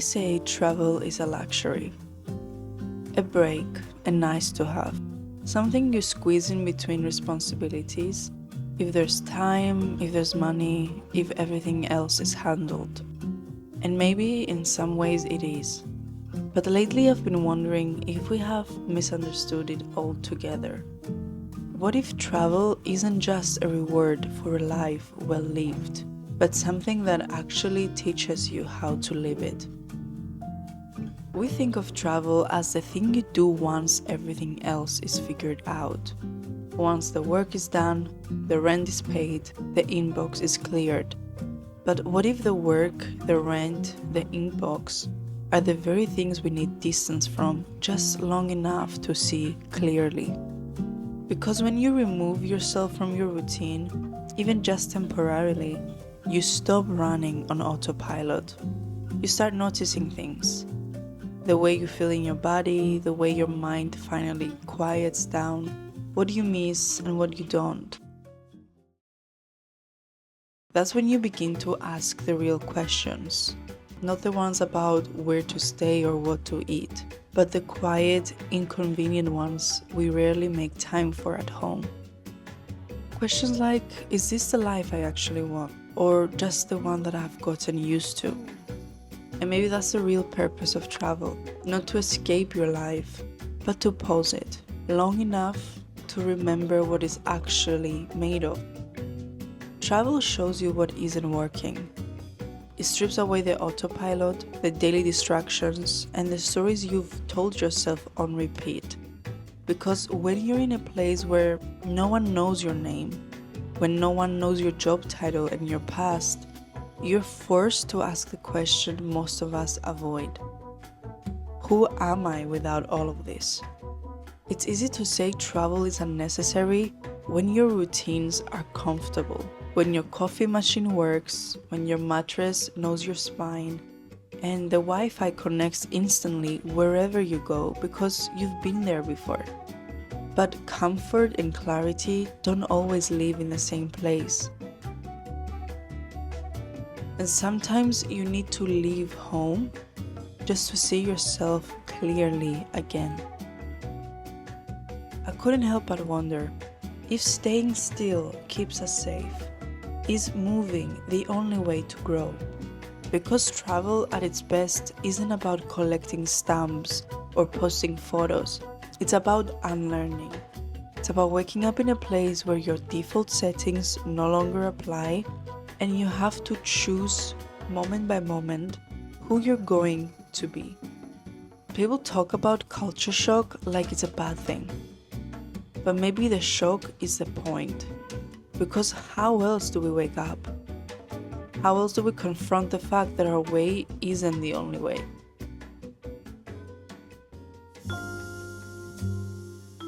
They say travel is a luxury, a break, a nice to have, something you squeeze in between responsibilities, if there's time, if there's money, if everything else is handled. And maybe in some ways it is. But lately I've been wondering if we have misunderstood it altogether. What if travel isn't just a reward for a life well lived, but something that actually teaches you how to live it? We think of travel as the thing you do once everything else is figured out. Once the work is done, the rent is paid, the inbox is cleared. But what if the work, the rent, the inbox are the very things we need distance from just long enough to see clearly? Because when you remove yourself from your routine, even just temporarily, you stop running on autopilot. You start noticing things. The way you feel in your body, the way your mind finally quiets down, what you miss and what you don't. That's when you begin to ask the real questions, not the ones about where to stay or what to eat, but the quiet, inconvenient ones we rarely make time for at home. Questions like, is this the life I actually want, or just the one that I've gotten used to? And maybe that's the real purpose of travel, not to escape your life, but to pause it long enough to remember what it's actually made of. Travel shows you what isn't working. It strips away the autopilot, the daily distractions, and the stories you've told yourself on repeat. Because when you're in a place where no one knows your name, when no one knows your job title and your past, you're forced to ask the question most of us avoid. Who am I without all of this? It's easy to say travel is unnecessary when your routines are comfortable, when your coffee machine works, when your mattress knows your spine, and the Wi-Fi connects instantly wherever you go because you've been there before. But comfort and clarity don't always live in the same place. And sometimes you need to leave home just to see yourself clearly again. I couldn't help but wonder, if staying still keeps us safe, is moving the only way to grow? Because travel at its best isn't about collecting stamps or posting photos, it's about unlearning. It's about waking up in a place where your default settings no longer apply and you have to choose moment by moment who you're going to be. People talk about culture shock like it's a bad thing. But maybe the shock is the point. Because how else do we wake up? How else do we confront the fact that our way isn't the only way?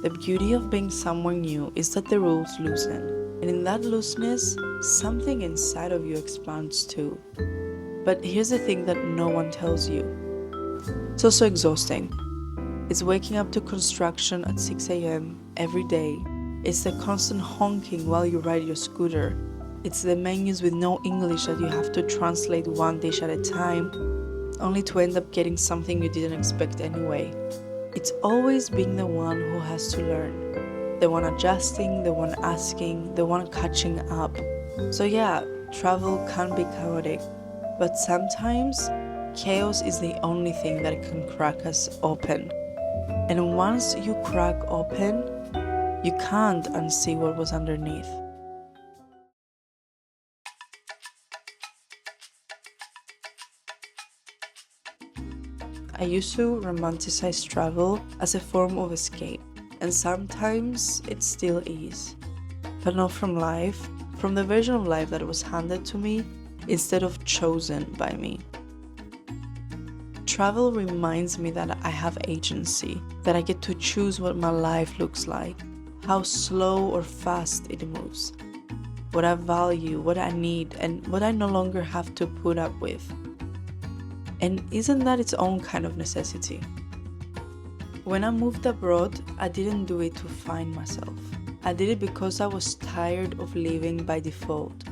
The beauty of being somewhere new is that the rules loosen. And in that looseness, something inside of you expands too. But here's the thing that no one tells you. It's also exhausting. It's waking up to construction at 6 a.m. every day. It's the constant honking while you ride your scooter. It's the menus with no English that you have to translate one dish at a time, only to end up getting something you didn't expect anyway. It's always being the one who has to learn. The one adjusting, the one asking, the one catching up. So yeah, travel can be chaotic, but sometimes chaos is the only thing that can crack us open. And once you crack open, you can't unsee what was underneath. I used to romanticize travel as a form of escape, and sometimes it still is. But not from life, from the version of life that was handed to me instead of chosen by me. Travel reminds me that I have agency, that I get to choose what my life looks like, how slow or fast it moves, what I value, what I need, and what I no longer have to put up with. And isn't that its own kind of necessity? When I moved abroad, I didn't do it to find myself. I did it because I was tired of living by default.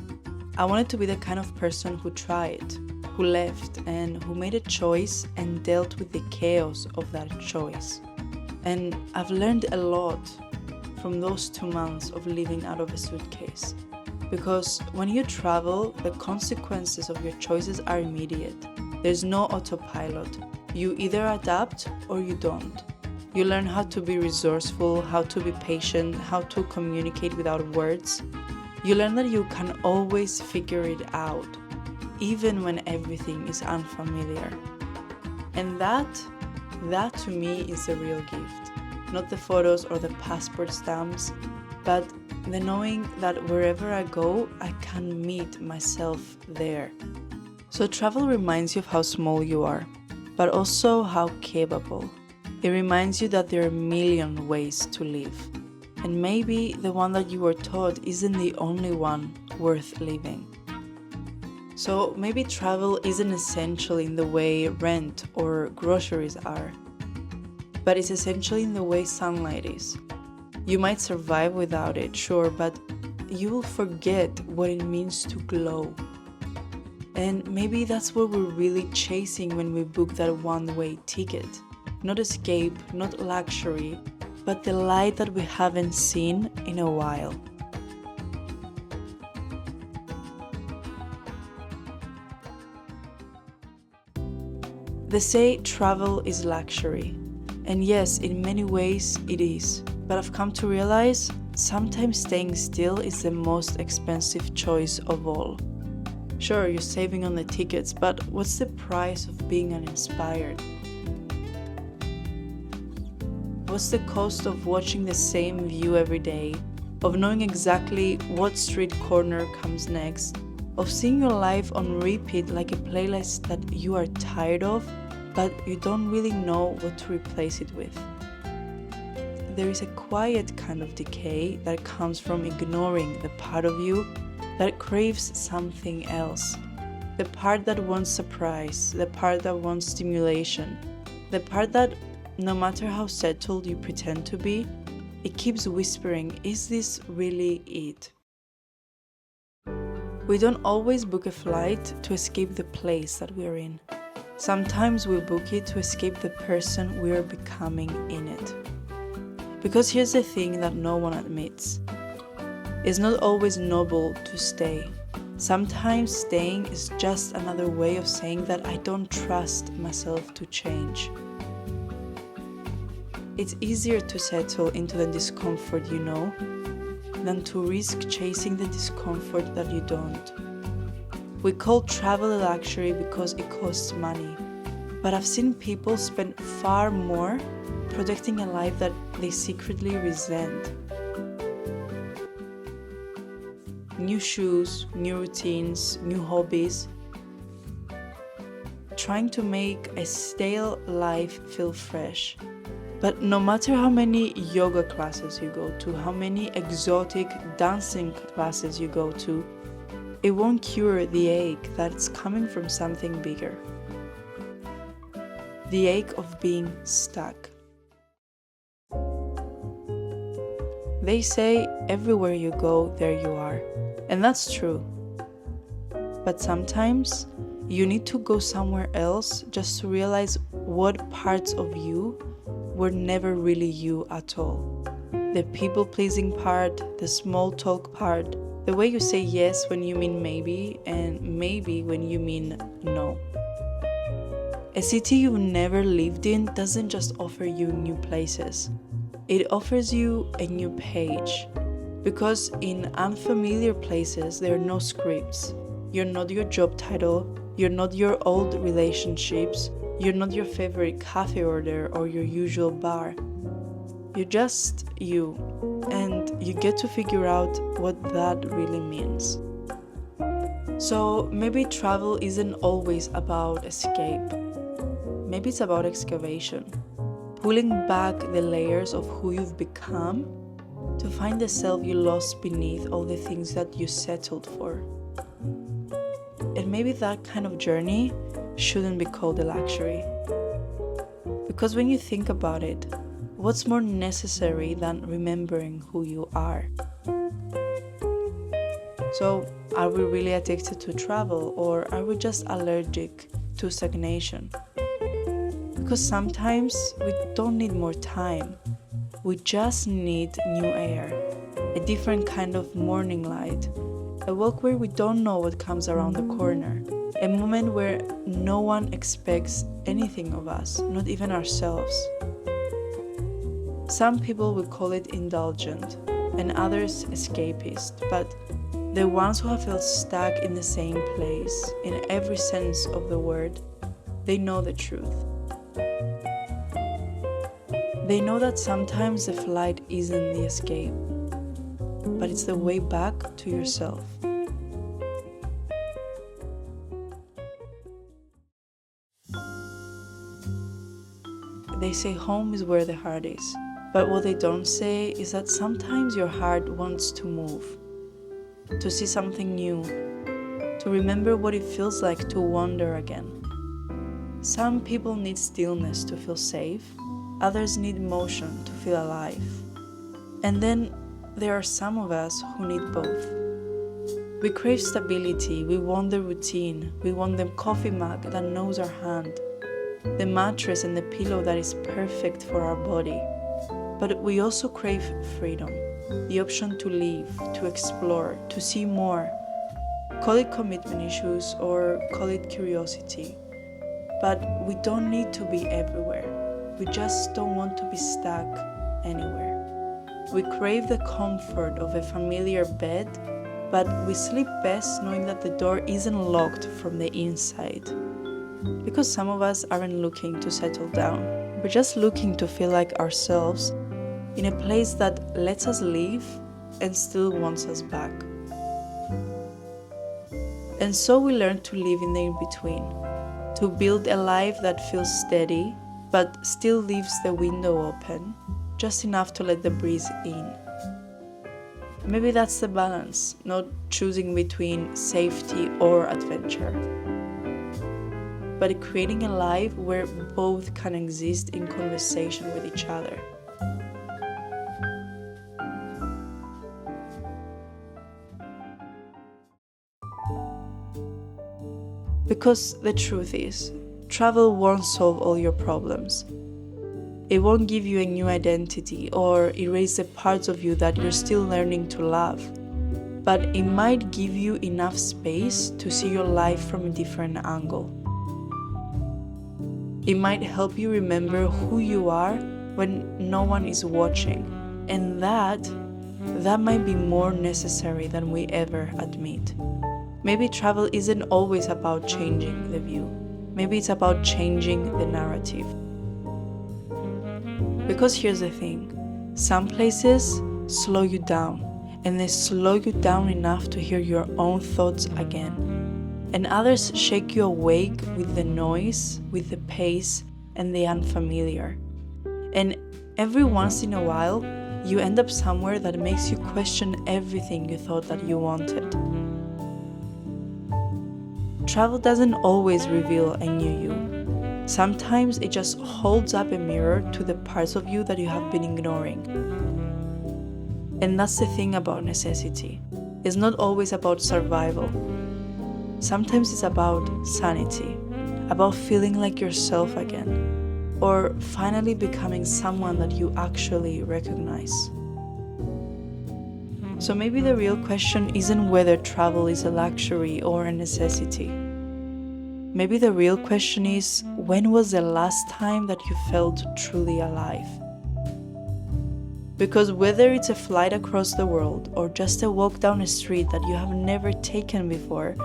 I wanted to be the kind of person who tried, who left and who made a choice and dealt with the chaos of that choice. And I've learned a lot from those 2 months of living out of a suitcase. Because when you travel, the consequences of your choices are immediate. There's no autopilot. You either adapt or you don't. You learn how to be resourceful, how to be patient, how to communicate without words. You learn that you can always figure it out, even when everything is unfamiliar. And that to me is a real gift. Not the photos or the passport stamps, but the knowing that wherever I go, I can meet myself there. So travel reminds you of how small you are, but also how capable. It reminds you that there are a million ways to live. And maybe the one that you were taught isn't the only one worth living. So maybe travel isn't essential in the way rent or groceries are, but it's essential in the way sunlight is. You might survive without it, sure, but you will forget what it means to glow. And maybe that's what we're really chasing when we book that one-way ticket. Not escape, not luxury, but the light that we haven't seen in a while. They say travel is luxury. And yes, in many ways it is. But I've come to realize sometimes staying still is the most expensive choice of all. Sure, you're saving on the tickets, but what's the price of being uninspired? What's the cost of watching the same view every day, of knowing exactly what street corner comes next, of seeing your life on repeat like a playlist that you are tired of, but you don't really know what to replace it with? There is a quiet kind of decay that comes from ignoring the part of you that craves something else. The part that wants surprise, the part that wants stimulation, the part that, no matter how settled you pretend to be, it keeps whispering, is this really it? We don't always book a flight to escape the place that we're in. Sometimes we book it to escape the person we're becoming in it. Because here's the thing that no one admits. It's not always noble to stay. Sometimes staying is just another way of saying that I don't trust myself to change. It's easier to settle into the discomfort you know than to risk chasing the discomfort that you don't. We call travel a luxury because it costs money, but I've seen people spend far more protecting a life that they secretly resent. New shoes, new routines, new hobbies, trying to make a stale life feel fresh. But no matter how many yoga classes you go to, how many exotic dancing classes you go to, it won't cure the ache that's coming from something bigger. The ache of being stuck. They say everywhere you go, there you are. And that's true. But sometimes you need to go somewhere else just to realize what parts of you were never really you at all. The people-pleasing part, the small talk part, the way you say yes when you mean maybe, and maybe when you mean no. A city you've never lived in doesn't just offer you new places. It offers you a new page. Because in unfamiliar places, there are no scripts. You're not your job title, you're not your old relationships, you're not your favorite cafe order or your usual bar. You're just you, and you get to figure out what that really means. So maybe travel isn't always about escape. Maybe it's about excavation, pulling back the layers of who you've become to find the self you lost beneath all the things that you settled for. And maybe that kind of journey shouldn't be called a luxury. Because when you think about it, what's more necessary than remembering who you are? So, are we really addicted to travel, or are we just allergic to stagnation? Because sometimes we don't need more time, we just need new air, a different kind of morning light, a walk where we don't know what comes around the corner, a moment where no one expects anything of us, not even ourselves. Some people will call it indulgent and others escapist, but the ones who have felt stuck in the same place, in every sense of the word, they know the truth. They know that sometimes the flight isn't the escape, but it's the way back to yourself. They say home is where the heart is, but what they don't say is that sometimes your heart wants to move, to see something new, to remember what it feels like to wander again. Some people need stillness to feel safe, others need motion to feel alive. And then there are some of us who need both. We crave stability, we want the routine, we want the coffee mug that knows our hand, the mattress and the pillow that is perfect for our body. But we also crave freedom, the option to live, to explore, to see more. Call it commitment issues or call it curiosity. But we don't need to be everywhere. We just don't want to be stuck anywhere. We crave the comfort of a familiar bed, but we sleep best knowing that the door isn't locked from the inside. Because some of us aren't looking to settle down. We're just looking to feel like ourselves in a place that lets us live and still wants us back. And so we learn to live in the in-between, to build a life that feels steady, but still leaves the window open, just enough to let the breeze in. Maybe that's the balance, not choosing between safety or adventure, but creating a life where both can exist in conversation with each other. Because the truth is, travel won't solve all your problems. It won't give you a new identity or erase the parts of you that you're still learning to love. But it might give you enough space to see your life from a different angle. It might help you remember who you are when no one is watching. And that might be more necessary than we ever admit. Maybe travel isn't always about changing the view. Maybe it's about changing the narrative. Because here's the thing, some places slow you down, and they slow you down enough to hear your own thoughts again. And others shake you awake with the noise, with the pace, and the unfamiliar. And every once in a while, you end up somewhere that makes you question everything you thought that you wanted. Travel doesn't always reveal a new you. Sometimes it just holds up a mirror to the parts of you that you have been ignoring. And that's the thing about necessity. It's not always about survival. Sometimes it's about sanity, about feeling like yourself again, or finally becoming someone that you actually recognize. So maybe the real question isn't whether travel is a luxury or a necessity. Maybe the real question is, when was the last time that you felt truly alive? Because whether it's a flight across the world or just a walk down a street that you have never taken before,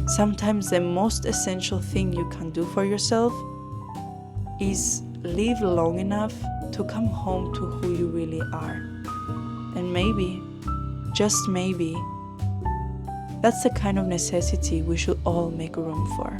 sometimes the most essential thing you can do for yourself is live long enough to come home to who you really are. And maybe, just maybe, that's the kind of necessity we should all make room for.